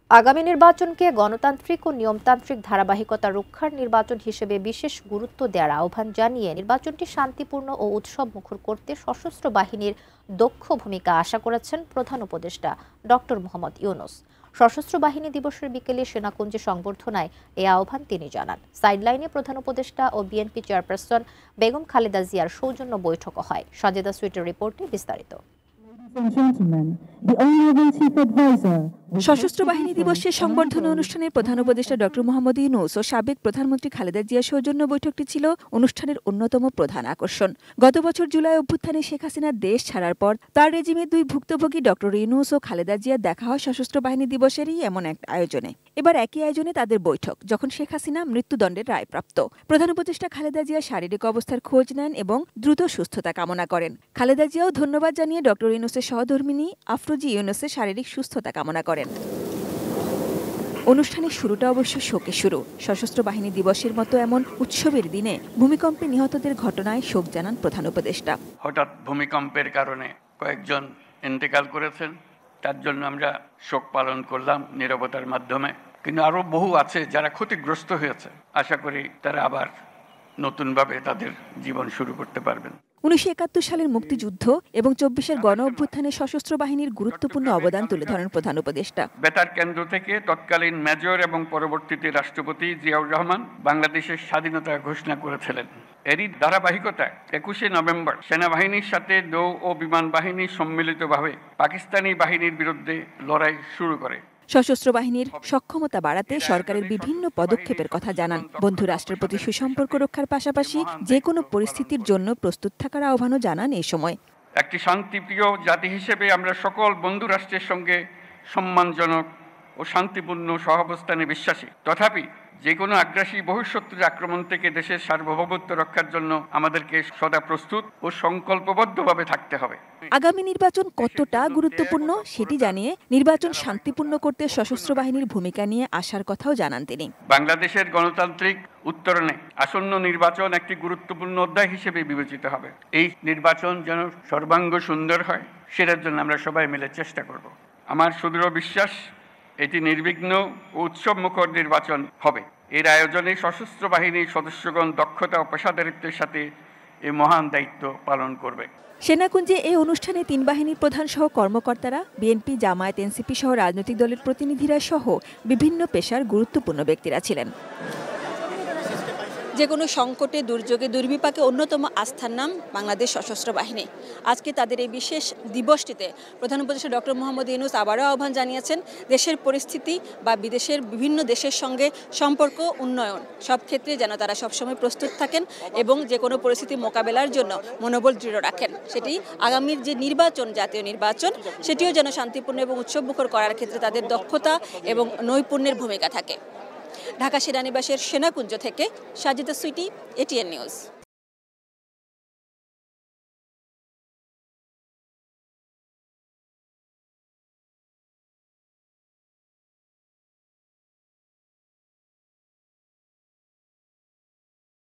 আগামী নির্বাচনকে গণতান্ত্রিক ও নিয়মতান্ত্রিক ধারাবাহিকতা রক্ষার নির্বাচন হিসেবে বিশেষ গুরুত্ব দেওয়ার আহ্বান জানিয়ে নির্বাচনটি শান্তিপূর্ণ ও উৎসব মুখর করতে সশস্ত্র বাহিনীর দক্ষ ভূমিকা আশা করেছেন প্রধান উপদেষ্টা ডক্টর মোহাম্মদ ইউনূস। সশস্ত্র বাহিনী দিবসের বিকেলে সেনাকুঞ্জে সংবর্ধনায় এ আহ্বান তিনি জানান। সাইডলাইনে প্রধান উপদেষ্টা ও বিএনপি চেয়ারপারসন বেগম খালেদা জিয়ার সৌজন্য বৈঠকও হয়। সাজেদা সুইটের রিপোর্টে বিস্তারিত। সশস্ত্র বাহিনী দিবসের সংবর্ধনা অনুষ্ঠানে প্রধান উপদেষ্টা ডক্টর মোহাম্মদ ইউনূস ও সাবেক প্রধানমন্ত্রী খালেদা জিয়ার সৌজন্য বৈঠকটি ছিল অনুষ্ঠানের অন্যতম প্রধান আকর্ষণ। গত বছর জুলাই অভ্যুত্থানে শেখ হাসিনার দেশ ছাড়ার পর তার রেজিমের দুই ভুক্তভোগী ডক্টর ইউনূস ও খালেদা জিয়া দেখা হয় সশস্ত্র বাহিনী দিবসেরই এমন এক আয়োজনে। এবার একই আয়োজনে তাদের বৈঠক, যখন শেখ হাসিনা মৃত্যুদণ্ডের রায়প্রাপ্ত। প্রধান উপদেষ্টা খালেদা জিয়া শারীরিক অবস্থার খোঁজ নেন এবং দ্রুত সুস্থতা কামনা করেন। খালেদা জিয়াও ধন্যবাদ জানিয়ে ডক্টর ইউনূসের সহধর্মিণী আফরোজা ইউনূসের শারীরিক সুস্থতা কামনা করেন। অনুষ্ঠানের শুরুটা অবশ্য শোকে শুরু। সশস্ত্র বাহিনী দিবসের মতো এমন উৎসবের দিনে ভূমিকম্পে নিহতদের ঘটনায় শোক জানান প্রধান উপদেষ্টা। হঠাৎ ভূমিকম্পের কারণে কয়েকজন ইন্তেকাল করেছেন, তার জন্য আমরা শোক পালন করলাম নীরবতার মাধ্যমে। কিন্তু আরো বহু আছে যারা ক্ষতিগ্রস্ত হয়েছে, আশা করি তারা আবার নতুনভাবে তাদের জীবন শুরু করতে পারবেন। 1971 সালের মুক্তিযুদ্ধ এবং 24-এর গণ অভ্যুত্থানে সশস্ত্র বাহিনীর গুরুত্বপূর্ণ অবদান তুলে ধরেন প্রধান উপদেষ্টা। বেতার কেন্দ্র থেকে তৎকালীন মেজর এবং পরবর্তীতে রাষ্ট্রপতি জিয়াউর রহমান বাংলাদেশের স্বাধীনতা ঘোষণা করেছিলেন। এরই ধারাবাহিকতায় 21শে নভেম্বর সেনাবাহিনীর সাথে নৌ ও বিমান বাহিনী সম্মিলিতভাবে পাকিস্তানি বাহিনীর বিরুদ্ধে লড়াই শুরু করে। সশস্ত্র বাহিনীর সক্ষমতা বাড়াতে সরকারের বিভিন্ন পদক্ষেপের কথা জানান। বন্ধু রাষ্ট্রের প্রতি সুসম্পর্ক রক্ষার পাশাপাশি যে কোনো পরিস্থিতির জন্য প্রস্তুত থাকার আহ্বানও জানান এই সময়। একটি শান্তিপ্রিয় জাতি হিসেবে আমরা সকল বন্ধু রাষ্ট্রের সঙ্গে সম্মানজনক ও শান্তিপূর্ণ সহাবস্থানে বিশ্বাসী। তথাপি যে কোনো আগ্রাসী বহিঃশত্রুর আক্রমণ থেকে দেশের সার্বভৌমত্ব রক্ষার জন্য আমাদেরকে সদা প্রস্তুত ও সংকল্পবদ্ধভাবে থাকতে হবে। আগামী নির্বাচন কতটা গুরুত্বপূর্ণ সেটি জানিয়ে নির্বাচন শান্তিপূর্ণ করতে সশস্ত্র বাহিনীর ভূমিকা নিয়ে আসার কথাও জানান তিনি। বাংলাদেশের গণতান্ত্রিক উত্তরণে আসন্ন নির্বাচন একটি গুরুত্বপূর্ণ অধ্যায় হিসেবে বিবেচিত হবে। এই নির্বাচন যেন সর্বাঙ্গ সুন্দর হয়, সেটার জন্য আমরা সবাই মিলে চেষ্টা করব। আমার সুদৃঢ় বিশ্বাস এটি নির্বিঘ্ন ও উৎসবমুখর নির্বাচন হবে। এর আয়োজনে সশস্ত্র বাহিনীর সদস্যগণ দক্ষতা ও পেশাদারিত্বের সাথে এই মহান দায়িত্ব পালন করবে। সেনাকুঞ্জে এই অনুষ্ঠানে তিন বাহিনীর প্রধান সহ কর্মকর্তারা, বিএনপি, জামায়াত, এনসিপি সহ রাজনৈতিক দলের প্রতিনিধিরা সহ বিভিন্ন পেশার গুরুত্বপূর্ণ ব্যক্তিরা ছিলেন। যে কোনো সংকটে, দুর্যোগে, দুর্বিপাকে অন্যতম আস্থার নাম বাংলাদেশ সশস্ত্র বাহিনী। আজকে তাদের এই বিশেষ দিবসটিতে প্রধান উপদেষ্টা ডক্টর মোহাম্মদ ইউনূস আবারও আহ্বান জানিয়েছেন দেশের পরিস্থিতি বা বিদেশের বিভিন্ন দেশের সঙ্গে সম্পর্ক উন্নয়ন সব ক্ষেত্রে যেন তারা সবসময় প্রস্তুত থাকেন এবং যে কোনো পরিস্থিতি মোকাবেলার জন্য মনোবল দৃঢ় রাখেন। সেটি আগামীর যে নির্বাচন, জাতীয় নির্বাচন, সেটিও যেন শান্তিপূর্ণ এবং উৎসবমুখর করার ক্ষেত্রে তাদের দক্ষতা এবং নৈপুণ্যের ভূমিকা থাকে। ঢাকা সেনানিবাসের সেনাকুঞ্জ থেকে সাজেদা সুইটি, এটিএন নিউজ।